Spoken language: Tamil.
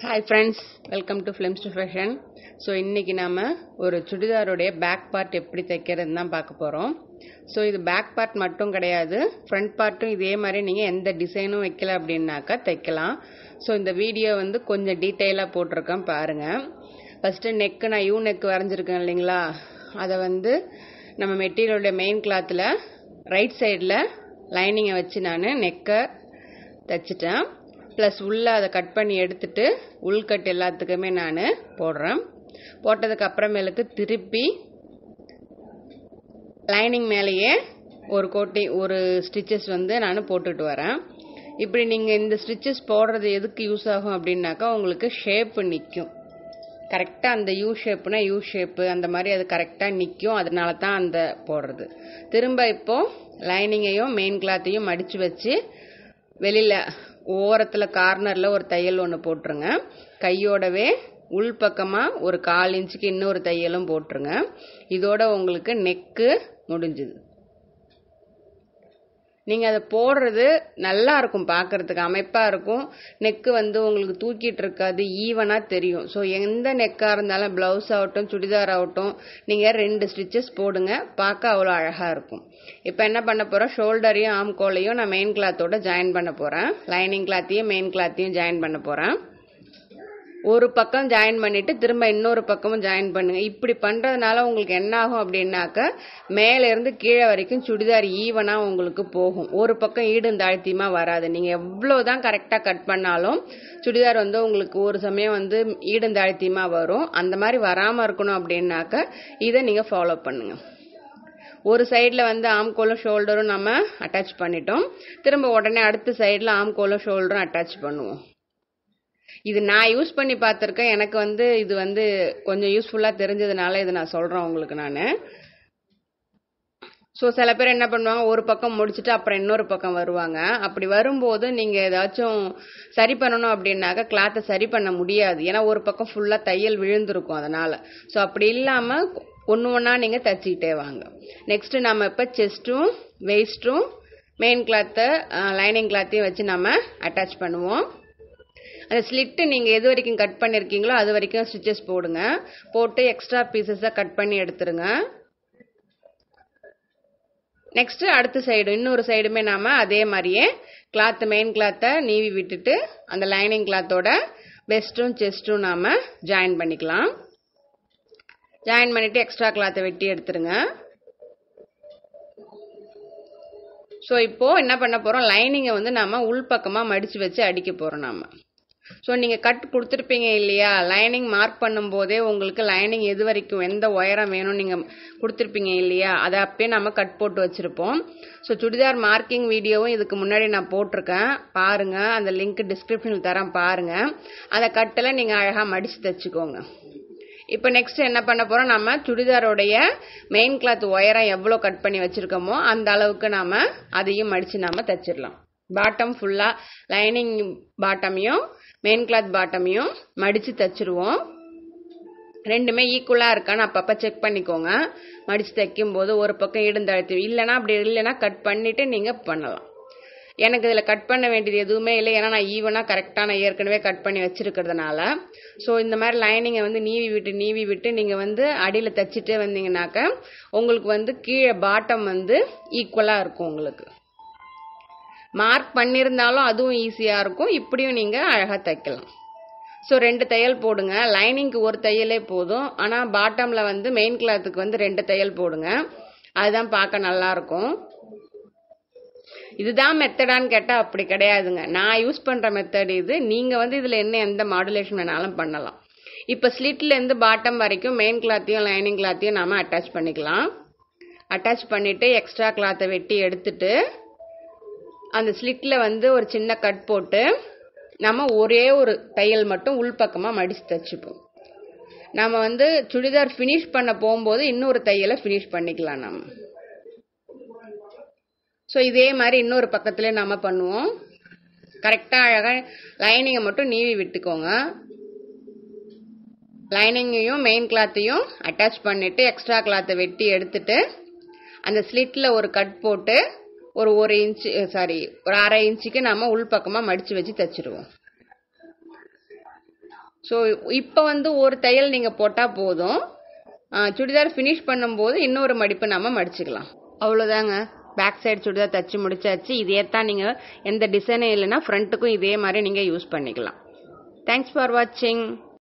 Hi friends, welcome to Films to Fashion. So இன்னைக்கு நாம ஒரு சுடிதாரோட பேக் பார்ட் எப்படி தைக்கிறதுன்னு தான் பார்க்க போறோம். ஸோ இது பேக் பார்ட் மட்டும் கிடையாது, ஃப்ரண்ட் பார்ட்டும் இதே மாதிரி நீங்கள் எந்த டிசைனும் வைக்கல அப்படின்னாக்கா தைக்கலாம். ஸோ இந்த வீடியோ வந்து கொஞ்சம் டீட்டெயிலாக போட்டிருக்கேன் பாருங்கள். ஃபஸ்ட்டு நெக்கு நான் யூ நெக் வரைஞ்சிருக்கேன் இல்லைங்களா, அதை வந்து நம்ம மெட்டீரியலோட மெயின் கிளாத்தில் ரைட் சைடில் லைனிங்கை வச்சு நான் நெக்கை தைச்சிட்டேன். ப்ளஸ் உள்ளே அதை கட் பண்ணி எடுத்துட்டு உள்கட் எல்லாத்துக்குமே நான் போடுறேன். போட்டதுக்கு அப்புறமேலுக்கு திருப்பி லைனிங் மேலேயே ஒரு ஸ்டிச்சஸ் வந்து நான் போட்டுட்டு வரேன். இப்படி நீங்கள் இந்த ஸ்டிச்சஸ் போடுறது எதுக்கு யூஸ் ஆகும் அப்படின்னாக்கா உங்களுக்கு ஷேப்பு நிற்கும். கரெக்டாக அந்த யூ ஷேப்புனா யூ ஷேப்பு அந்த மாதிரி அது கரெக்டாக நிற்கும். அதனால தான் அந்த போடுறது. திரும்ப இப்போது லைனிங்கையும் மெயின் கிளாத்தையும் மடித்து வச்சு வெளியில் ஓரத்தில் கார்னரில் ஒரு தையல் ஒன்று போட்டுருங்க. கையோடவே உள்பக்கமாக ஒரு 1/4 இன்ச்சுக்கு இன்னொரு தையலும் போட்டுருங்க. இதோட உங்களுக்கு நெக்கு முடிஞ்சுது. நீங்கள் அதை போடுறது நல்லா இருக்கும், பார்க்குறதுக்கு அமைப்பாக இருக்கும். நெக்கு வந்து உங்களுக்கு தூக்கிட்டு இருக்காது, ஈவனாக தெரியும். ஸோ எந்த நெக்காக இருந்தாலும் ப்ளவுஸ் ஆகட்டும் சுடிதார் ஆகட்டும் நீங்கள் 2 ஸ்டிச்சஸ் போடுங்க, பார்க்க அவ்வளோ அழகாக இருக்கும். இப்போ என்ன பண்ண போகிறோம், ஷோல்டரையும் ஆம்கோலையும் நான் மெயின் கிளாத்தோட ஜாயின் பண்ண போகிறேன். லைனிங் கிளாத்தையும் மெயின் கிளாத்தையும் ஜாயின் பண்ண போகிறேன். ஒரு பக்கம் ஜாயின் பண்ணிட்டு திரும்ப இன்னொரு பக்கமும் ஜாயின் பண்ணுங்க. இப்படி பண்றதுனால உங்களுக்கு என்ன ஆகும் அப்படின்னாக்க மேல இருந்து கீழே வரைக்கும் சுடிதார் ஈவனா உங்களுக்கு போகும். ஒரு பக்கம் ஈடும் தாழ்த்தியமா வராது. நீங்க எவ்வளவுதான் கரெக்டா கட் பண்ணாலும் சுடிதார் வந்து உங்களுக்கு ஒரு சமயம் வந்து ஈடும் தாழ்த்தியமா வரும். அந்த மாதிரி வராம இருக்கணும் அப்படின்னாக்க இதை நீங்க ஃபாலோ பண்ணுங்க. ஒரு சைடில் வந்து ஆம்கோலும் ஷோல்டரும் நம்ம அட்டாச் பண்ணிட்டோம். திரும்ப உடனே அடுத்த சைடில் ஆம்கோலும் ஷோல்டரும் அட்டாச் பண்ணுவோம். இது நான் யூஸ் பண்ணி பார்த்துருக்கேன். எனக்கு வந்து இது வந்து கொஞ்சம் யூஸ்ஃபுல்லாக தெரிஞ்சதுனால இதை நான் சொல்கிறேன் உங்களுக்கு நான். ஸோ சில பேர் என்ன பண்ணுவாங்க, ஒரு பக்கம் முடிச்சுட்டு அப்புறம் இன்னொரு பக்கம் வருவாங்க. அப்படி வரும்போது நீங்கள் ஏதாச்சும் சரி பண்ணணும் அப்படின்னாக்கா கிளாத்தை சரி பண்ண முடியாது. ஏன்னா ஒரு பக்கம் ஃபுல்லாக தையல் விழுந்திருக்கும் அதனால். ஸோ அப்படி இல்லாமல் ஒன்று ஒன்றா நீங்கள் தைச்சிக்கிட்டே வாங்க. நெக்ஸ்ட்டு நம்ம இப்போ செஸ்ட்டும் வெயிஸ்ட்டும் மெயின் கிளாத்தை லைனிங் கிளாத்தையும் வச்சு நம்ம அட்டாச் பண்ணுவோம். அந்த ஸ்லிட்டு நீங்கள் எது வரைக்கும் கட் பண்ணியிருக்கீங்களோ அது வரைக்கும் ஸ்டிச்சஸ் போடுங்க. போட்டு எக்ஸ்ட்ரா பீசஸாக கட் பண்ணி எடுத்துருங்க. நெக்ஸ்ட் அடுத்த சைடு இன்னொரு சைடுமே நாம அதே மாதிரியே கிளாத் மெயின் கிளாத்தை நீவி விட்டுட்டு அந்த லைனிங் கிளாத்தோட வெஸ்ட்டும் செஸ்ட்டும் நாம ஜாயின் பண்ணிக்கலாம். ஜாயின் பண்ணிட்டு எக்ஸ்ட்ரா கிளாத்தை வெட்டி எடுத்துருங்க. ஸோ இப்போ என்ன பண்ண போறோம், லைனிங்கை வந்து நாம உள்பக்கமாக மடிச்சு வச்சு அடிக்க போறோம் நாம. ஸோ நீங்கள் கட் கொடுத்துருப்பீங்க இல்லையா, லைனிங் மார்க் பண்ணும்போதே உங்களுக்கு லைனிங் எது வரைக்கும் எந்த உயரம் வேணும் நீங்கள் கொடுத்துருப்பீங்க இல்லையா, அதை அப்பயே நம்ம கட் போட்டு வச்சுருப்போம். ஸோ சுடிதார் மார்க்கிங் வீடியோவும் இதுக்கு முன்னாடி நான் போட்டிருக்கேன், பாருங்கள். அந்த லிங்க் டிஸ்கிரிப்ஷனில் தரேன், பாருங்கள். அந்த கட்டெல்லாம் நீங்கள் அழகாக மடித்து தைச்சிக்கோங்க. இப்போ நெக்ஸ்ட் என்ன பண்ண போகிறோம், நம்ம சுடிதாரோடைய மெயின் கிளாத் உயரம் எவ்வளோ கட் பண்ணி வச்சுருக்கோமோ அந்த அளவுக்கு நாம் அதையும் மடித்து நாம் தைச்சிடலாம். பாட்டம் ஃபுல்லாக லைனிங் பாட்டமையும் மெயின் கிளாத் பாட்டமையும் மடித்து தைச்சிருவோம். ரெண்டுமே ஈக்குவலாக இருக்கான்னு அப்பப்போ செக் பண்ணிக்கோங்க. மடித்து தைக்கும் போது ஒரு பக்கம் இடுந்தழுத்தி இல்லைன்னா அப்படி இல்லைன்னா கட் பண்ணிவிட்டு நீங்கள் பண்ணலாம். எனக்கு இதில் கட் பண்ண வேண்டியது எதுவுமே இல்லை, ஏன்னா நான் ஈவனாக கரெக்டாக நான் ஏற்கனவே கட் பண்ணி வச்சுருக்கிறதுனால. ஸோ இந்த மாதிரி லைனிங்கை வந்து நீவி விட்டு நீங்கள் வந்து அடியில் தைச்சிட்டே வந்தீங்கன்னாக்க உங்களுக்கு வந்து கீழே பாட்டம் வந்து ஈக்குவலாக இருக்கும். உங்களுக்கு மார்க் பண்ணியிருந்தாலும் அதுவும் ஈஸியாக இருக்கும். இப்படியும் நீங்கள் அழகாக தைக்கலாம். ஸோ 2 தையல் போடுங்க. லைனிங்க்கு ஒரு தையலே போதும், ஆனால் பாட்டமில் வந்து மெயின் கிளாத்துக்கு வந்து 2 தையல் போடுங்க. அதுதான் பார்க்க நல்லாயிருக்கும். இதுதான் மெத்தடான்னு கேட்டால் அப்படி கிடையாதுங்க. நான் யூஸ் பண்ணுற மெத்தட் இது. நீங்கள் வந்து இதில் என்ன எந்த மாடுலேஷன் வேணாலும் பண்ணலாம். இப்போ ஸ்லிட்லேருந்து பாட்டம் வரைக்கும் மெயின் கிளாத்தையும் லைனிங் கிளாத்தையும் நாம் அட்டாச் பண்ணிக்கலாம். அட்டாச் பண்ணிவிட்டு எக்ஸ்ட்ரா கிளாத்தை வெட்டி எடுத்துட்டு அந்த ஸ்லிட்டில் வந்து ஒரு சின்ன கட் போட்டு நம்ம ஒரே ஒரு தையல் மட்டும் உள்பக்கமாக மடித்து தைச்சிப்போம். நம்ம வந்து சுடிதார் ஃபினிஷ் பண்ண போகும்போது இன்னொரு தையலை ஃபினிஷ் பண்ணிக்கலாம் நம்ம. ஸோ இதே மாதிரி இன்னொரு பக்கத்துலேயே நம்ம பண்ணுவோம். கரெக்டாக அழகாக லைனிங்கை மட்டும் நீவி விட்டுக்கோங்க. லைனிங்கையும் மெயின் கிளாத்தையும் அட்டாச் பண்ணிவிட்டு எக்ஸ்ட்ரா கிளாத்தை வெட்டி எடுத்துட்டு அந்த ஸ்லிட்டில் ஒரு கட் போட்டு ஒரு 1/2 இன்ச்சுக்கு நம்ம உள்பக்கமாக மடித்து வச்சு தைச்சிடுவோம். ஸோ இப்போ வந்து ஒரு தையல் நீங்கள் போட்டால் போதும். சுடிதார் ஃபினிஷ் பண்ணும்போது இன்னொரு மடிப்பு நம்ம மடிச்சுக்கலாம். அவ்வளோதாங்க. பேக் சைடு சுடிதார் தச்சு முடிச்சாச்சு. இதே தான் நீங்கள் எந்த டிசைனும் இல்லைன்னா ஃப்ரண்ட்டுக்கும் இதே மாதிரி நீங்கள் யூஸ் பண்ணிக்கலாம். தேங்க்ஸ் ஃபார் வாட்சிங்.